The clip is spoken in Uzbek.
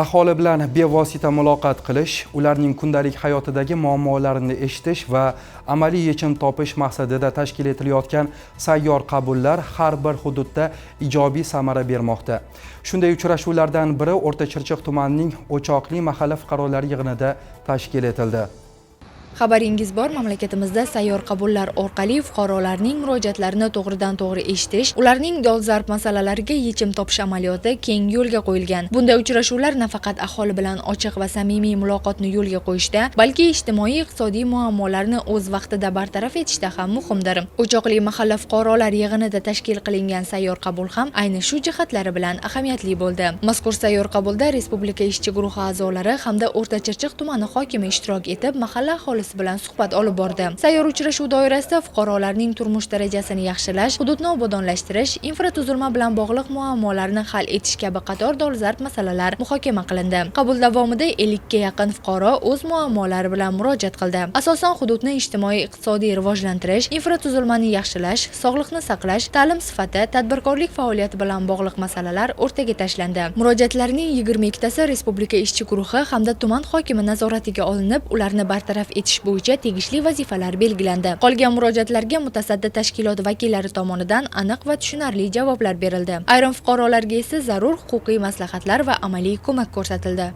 Aholi bilan bevosita muloqot qilish, ularning kundalik hayotidagi muammolarini eshitish va amaliy yechim topish maqsadida tashkil etilayotgan sayyor qabullar har bir hududda ijobiy samara bermoqda. Shunday uchrashuvlardan biri O'rta-Chirchiq tumanining O'choqli mahalla fuqarolari yig'inida tashkil etildi. Xabaringiz bor, mamlakatimizda sayyor qabullar orqali fuqarolarning murojaatlarini to'g'ridan-to'g'ri eshitish, ularning dolzarb masalalariga yechim topish amaliyoti keng yo'lga qo'yilgan. Bunday uchrashuvlar nafaqat aholi bilan ochiq va samimiy muloqotni yo'lga qo'yishda, balki ijtimoiy-iqtisodiy muammolarni o'z vaqtida bartaraf etishda ham muhimdir. O'choqli mahalla fuqarolar yig'inida tashkil qilingan sayyor qabul ham ayni shu jihatlari bilan ahamiyatli bo'ldi. Mazkur sayyor qabulda Respublika ishchi guruhi a'zolari hamda O'rta-Chirchiq tumani hokimi ishtirok etib, mahalla aholisi bilan suhbat olib bordi. Sayyor uchrashuv doirasida fuqarolarning turmush darajasini yaxshilash, hududni obodonlashtirish, infratuzilma bilan bog'liq muammolarni hal etish kabi qator dolzarb masalalar muhokama qilindi. Qabul davomida 50 ga yaqin fuqaro o'z muammolari bilan murojaat qildi. Asosan hududni ijtimoiy-iqtisodiy rivojlantirish, infratuzilmani yaxshilash, sog'liqni saqlash, ta'lim sifati, tadbirkorlik faoliyati bilan bog'liq masalalar o'rtaga tashlandi. Murojaatlarning 22 tasi Respublika ishchi guruhi hamda tuman hokimi nazoratiga olinib, ularni bartaraf etish bo'yicha tegishli vazifalar belgilandi. Qolgan murojaatlarga mutasaddi tashkilot vakillari tomonidan aniq va tushunarli javoblar berildi. Ayrim fuqarolarga esa zarur huquqiy maslahatlar va amaliy ko'mak ko'rsatildi.